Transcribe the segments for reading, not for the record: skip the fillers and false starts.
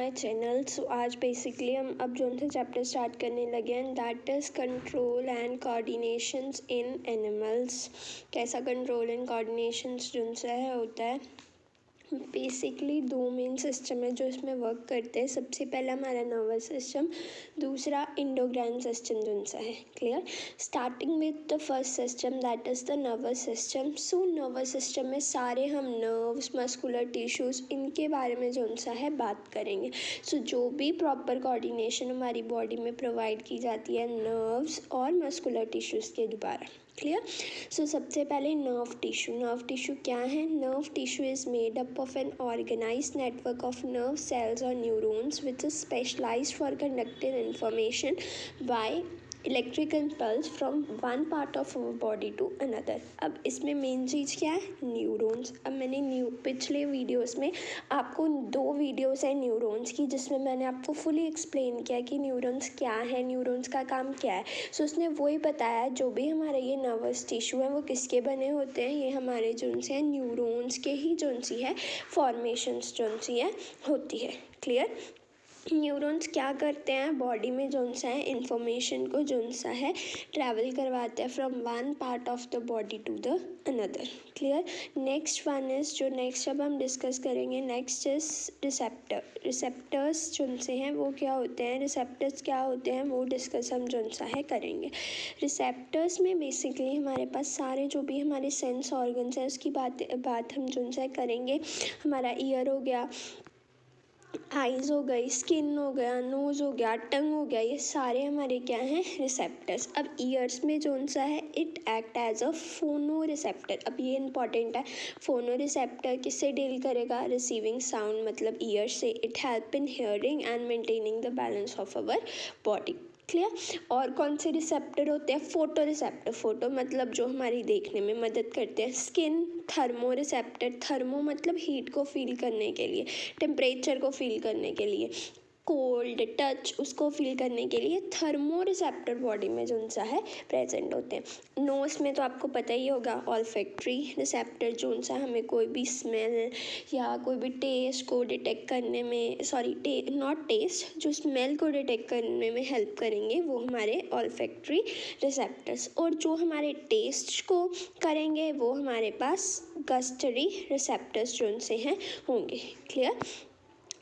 My channel. सो आज basically हम अब जो से चैप्टर स्टार्ट करने लगे हैं, that is control and coordinations in animals. कैसा कंट्रोल एंड कोऑर्डिनेशंस जो है होता है। बेसिकली दो मेन सिस्टम है जो इसमें वर्क करते हैं। सबसे पहला हमारा नर्वस सिस्टम, दूसरा इंडोक्राइन सिस्टम जो सा है। Clear. Starting with the first system that is the nervous system. So nervous system में सारे हम नर्व्स, मस्कुलर टिश्यूज़, इनके बारे में जो सा है बात करेंगे। सो जो भी प्रॉपर कोऑर्डिनेशन हमारी बॉडी में प्रोवाइड की जाती है नर्व्स और मस्कुलर टिश्यूज़ के द्वारा। क्लियर। सो सबसे पहले नर्व टिश्यू। नर्व टिश्यू क्या है? Nerve tissue is made up of an organized network of nerve cells or neurons which is specialized for conducting information by electrical pulse from one part of our body to another। अब इसमें main चीज़ क्या है? Neurons. अब मैंने पिछले videos में आपको दो वीडियोस है न्यूरॉन्स की, जिसमें मैंने आपको फुली एक्सप्लेन किया कि न्यूरॉन्स क्या है, न्यूरॉन्स का काम क्या है। सो उसने वही बताया जो भी हमारे ये नर्वस टिश्यू है वो किसके बने होते हैं, ये हमारे जो से न्यूरॉन्स के ही जो सी है फॉर्मेशंस जो सी है होती है। क्लियर। न्यूरॉन्स क्या करते हैं? बॉडी में जो सा है इंफॉर्मेशन को जो सा है ट्रैवल करवाते हैं from one part of the body to the another. Clear. Next one is जो नेक्स्ट अब हम डिस्कस करेंगे, नेक्स्ट इज रिसेप्टर। रिसेप्टर्स जो से हैं वो क्या होते हैं, रिसेप्टर्स क्या होते हैं वो डिस्कस हम जो सा है करेंगे। रिसेप्टर्स में बेसिकली हमारे पास सारे जो भी हमारे सेंस ऑर्गन्स हैं उसकी बात हम जो सा करेंगे। हमारा ईयर हो गया, आइज़ हो गई, स्किन हो गया, नोज़ हो गया, टंग हो गया, ये सारे हमारे क्या हैं? रिसेप्टर्स। अब ईयर्स में जो सा है इट एक्ट एज अ फोनो रिसेप्टर। अब ये इंपॉर्टेंट है। फोनो रिसेप्टर किससे डील करेगा? रिसीविंग साउंड, मतलब ईयर से। It help in hearing and maintaining the balance of our body. Clear. और कौन से रिसेप्टर होते हैं? Photo receptor. फोटो मतलब जो हमारी देखने में मदद करते हैं। Skin, thermo receptor. थर्मो मतलब हीट को फील करने के लिए, टेम्परेचर को फील करने के लिए, कोल्ड, टच उसको फील करने के लिए थर्मो रिसेप्टर बॉडी में जो सा है प्रेजेंट होते हैं। नोज में तो आपको पता ही होगा ऑल्फैक्टरी रिसेप्टर जो सा हमें कोई भी स्मेल या कोई भी टेस्ट को डिटेक्ट करने में, नॉट टेस्ट, जो स्मेल को डिटेक्ट करने में हेल्प करेंगे वो हमारे ऑल्फैक्टरी रिसेप्टर्स। और जो हमारे टेस्ट को करेंगे वो हमारे पास गस्टरी रिसेप्टर्स जो से हैं होंगे। क्लियर।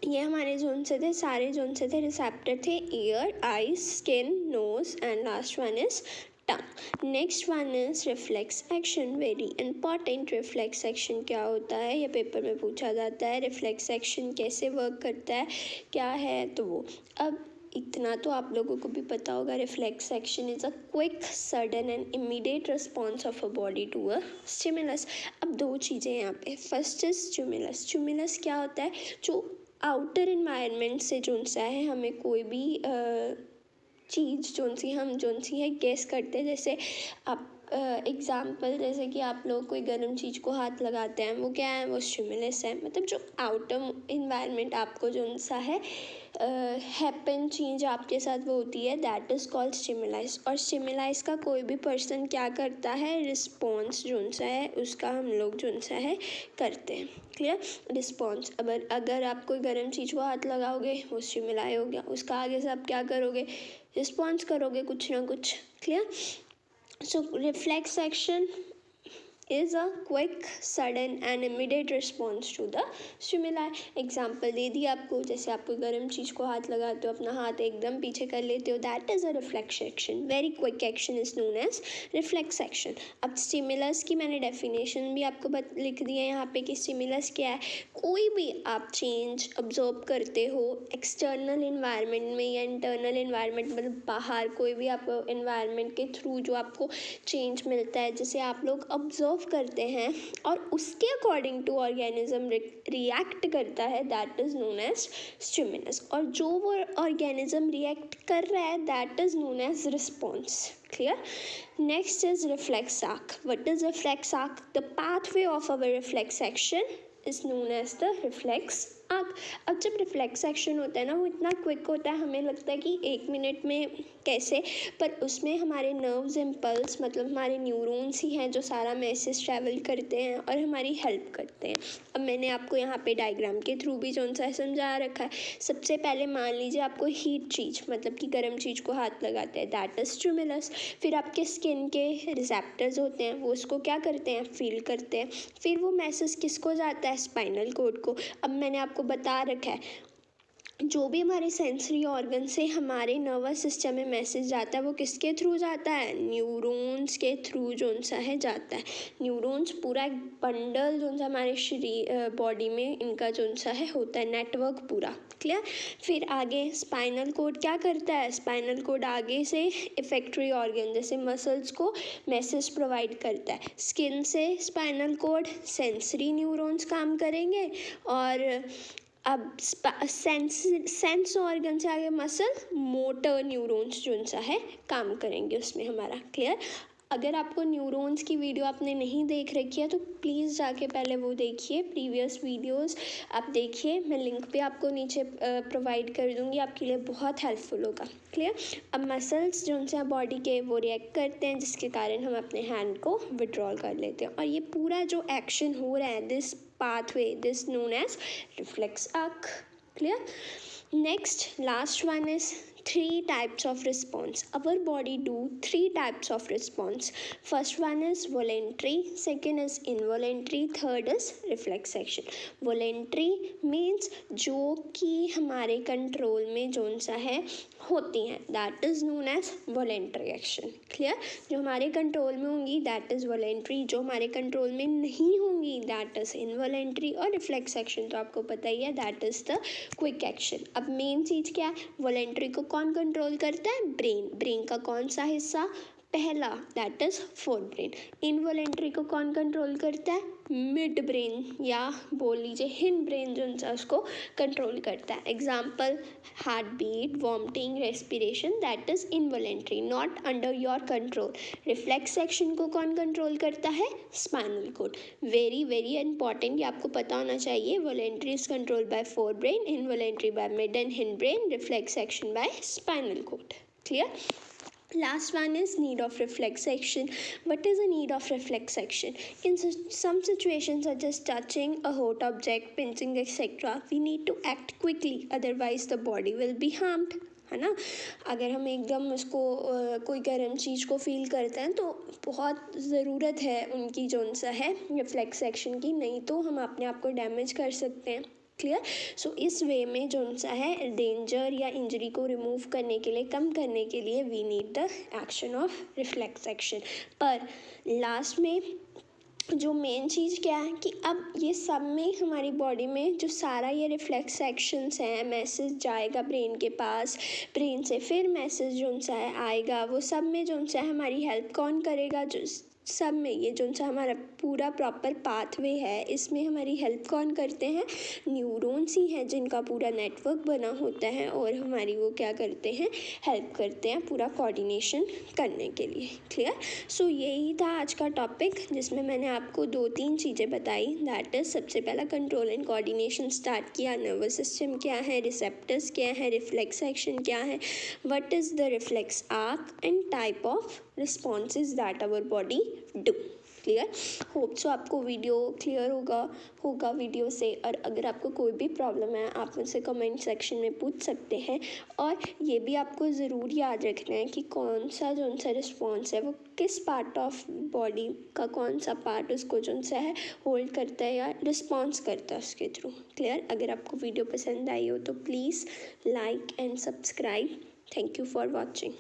ये हमारे जोन से थे, सारे जोन से थे रिसेप्टर थे ear, eyes, skin, nose and last one is tongue. Next one is reflex action. Very important. Reflex action क्या होता है ये पेपर में पूछा जाता है। रिफ्लेक्स एक्शन कैसे वर्क करता है, क्या है तो वो। अब इतना तो आप लोगों को भी पता होगा, reflex action is a quick, sudden and immediate response of a body to a stimulus. अब दो चीज़ें यहाँ पे। First is stimulus. स्टिमुलस क्या होता है? जो आउटर इन्वायरमेंट से जो सा है हमें कोई भी चीज़ जो सी है गेस करते हैं। जैसे आप एग्ज़ाम्पल, जैसे कि आप लोग कोई गर्म चीज़ को हाथ लगाते हैं, वो क्या है? वो स्टिमुलस है। मतलब जो आउटर इन्वायरमेंट आपको जो सा है हैपन चीज़ आपके साथ वो होती है, दैट इज़ कॉल्ड स्टिमुलाइज। और स्टिमुलाइज का कोई भी पर्सन क्या करता है? रिस्पॉन्स जो सा है उसका हम लोग जो सा है करते हैं। क्लियर। रिस्पॉन्स। अगर आप कोई गर्म चीज़ को हाथ लगाओगे वो स्टिमुलाई हो गया, उसका आगे से आप क्या करोगे? रिस्पॉन्स करोगे कुछ ना कुछ। Clear. So reflex action is a quick, sudden and immediate response to the stimuli। Example दे दिया आपको, जैसे आप कोई गर्म चीज़ को हाथ लगाते हो, अपना हाथ एकदम पीछे कर लेते हो, that is a reflex action. Very quick action is known as reflex action. अब स्टिमुलस की मैंने डेफिनेशन भी आपको लिख दी है यहाँ पे कि स्टिमुलस क्या है। कोई भी आप चेंज ऑब्जर्व करते हो एक्सटर्नल इन्वायरमेंट में या इंटरनल इन्वायरमेंट, मतलब बाहर कोई भी आपको इन्वायरमेंट के थ्रू जो आपको चेंज मिलता है, जिसे आप लोग ऑब्जर्व करते हैं और उसके अकॉर्डिंग टू ऑर्गेनिज्म रिएक्ट करता है, that is known as stimulus. और जो वो ऑर्गेनिज्म रिएक्ट कर रहा है that is known as response. Clear. Next is reflex arc. What is reflex arc? The pathway of our reflex action is known as the reflex आँख। अब जब reflex action होता है ना, वो इतना क्विक होता है, हमें लगता है कि 1 मिनट में कैसे, पर उसमें हमारे नर्व्स इम्पल्स मतलब हमारे न्यूरॉन्स ही हैं जो सारा मैसेज ट्रैवल करते हैं और हमारी हेल्प करते हैं। अब मैंने आपको यहाँ पे डायग्राम के थ्रू भी जो सा समझा रखा है। सबसे पहले मान लीजिए आपको हीट चीज़ मतलब कि गर्म चीज़ को हाथ लगाते हैं, दैट इज स्टिमुलस। फिर आपके स्किन के रिसेप्टर्स होते हैं, वो उसको क्या करते हैं, फील करते हैं। फिर वो मैसेज किसको जाता है, स्पाइनल कॉर्ड को। अब मैंने आपको बता रखा है जो भी हमारे सेंसरी ऑर्गन से हमारे नर्वस सिस्टम में मैसेज जाता है वो किसके थ्रू जाता है, न्यूरॉन्स के थ्रू जो सा है जाता है। न्यूरॉन्स पूरा एक बंडल जो सा हमारे शरीर बॉडी में इनका जो सा है होता है, नेटवर्क पूरा क्लियर। फिर आगे स्पाइनल कोड क्या करता है, स्पाइनल कोड आगे से इफेक्टरी ऑर्गन जैसे मसल्स को मैसेज प्रोवाइड करता है। स्किन से स्पाइनल कोड सेंसरी न्यूरॉन्स काम करेंगे, और अब सेंस ऑर्गन से आगे मसल मोटर न्यूरॉन्स जो सा है काम करेंगे उसमें हमारा क्लियर। अगर आपको न्यूरॉन्स की वीडियो आपने नहीं देख रखी है तो प्लीज़ जाके पहले वो देखिए, प्रीवियस वीडियोस आप देखिए, मैं लिंक पे आपको नीचे प्रोवाइड कर दूँगी, आपके लिए बहुत हेल्पफुल होगा क्लियर। अब मसल्स जो उनसे बॉडी के वो रिएक्ट करते हैं जिसके कारण हम अपने हैंड को विड्रॉल कर लेते हैं, और ये पूरा जो एक्शन हो रहा है this pathway this known as reflex arc clear. Next last one is 3 types of response. Our body do 3 types of response. First one is voluntary, second is involuntary, third is reflex action. Voluntary means जो कि हमारे control में जो सा है होती हैं, that is known as voluntary action clear. जो हमारे कंट्रोल में होंगी दैट इज़ वॉलेंट्री, जो हमारे कंट्रोल में नहीं होंगी दैट इज़ इनवॉलेंट्री, और रिफ्लेक्स एक्शन तो आपको पता ही है that is the quick action. अब मेन चीज़ क्या है, वॉलेंट्री को कौन कंट्रोल करता है, ब्रेन। ब्रेन का कौन सा हिस्सा, पहला that is four brain. Involuntary को कौन कंट्रोल करता है, मिड ब्रेन या बोल लीजिए हिंड ब्रेन जो सा उसको कंट्रोल करता है। Example heart beat, vomiting, respiration, that is involuntary not under your control. Reflex action को कौन कंट्रोल करता है, spinal cord. Very very important, ये आपको पता होना चाहिए। Voluntary is control by fore brain, involuntary by mid and hind brain, reflex action by spinal cord clear. Last one is need of reflex action. What is the need of reflex action? In some situations such as touching a hot object, pinching, etc., we need to act quickly, otherwise the body will be harmed. है ना, अगर हम एकदम उसको कोई गर्म चीज़ को feel करते हैं तो बहुत ज़रूरत है उनकी जो सा है रिफ्लेक्स एक्शन की, नहीं तो हम अपने आप को डैमेज कर सकते हैं क्लियर। सो इस वे में जो सा है डेंजर या इंजरी को रिमूव करने के लिए, कम करने के लिए we need the action of reflex action. पर लास्ट में जो मेन चीज़ क्या है कि अब ये सब में हमारी बॉडी में जो सारा ये रिफ्लेक्स एक्शंस हैं, मैसेज जाएगा ब्रेन के पास, ब्रेन से फिर मैसेज जो सा है आएगा, वो सब में जो सा है हमारी हेल्प कौन करेगा, जो सब में ये जो सा हमारा पूरा प्रॉपर पाथवे है इसमें हमारी हेल्प कौन करते हैं, न्यूरॉन्स ही हैं जिनका पूरा नेटवर्क बना होता है, और हमारी वो क्या करते हैं, हेल्प करते हैं पूरा कोऑर्डिनेशन करने के लिए क्लियर। सो यही था आज का टॉपिक जिसमें मैंने आपको 2-3 चीज़ें बताई, दैट इज सबसे पहला कंट्रोल एंड कोऑर्डिनेशन स्टार्ट किया, नर्वस सिस्टम क्या है, रिसेप्टर्स क्या है, रिफ्लेक्स एक्शन क्या है, what is the reflex arc and type of responses that our body do clear. Hope so आपको वीडियो क्लियर होगा वीडियो से, और अगर आपको कोई भी प्रॉब्लम है आप मुझसे कमेंट सेक्शन में पूछ सकते हैं। और ये भी आपको ज़रूर याद रखना है कि कौन सा रिस्पॉन्स है वो किस पार्ट ऑफ बॉडी का कौन सा पार्ट उसको जो सा है होल्ड करता है या रिस्पॉन्स करता है उसके थ्रू क्लियर। अगर आपको वीडियो पसंद आई हो तो please like and subscribe. Thank you for watching.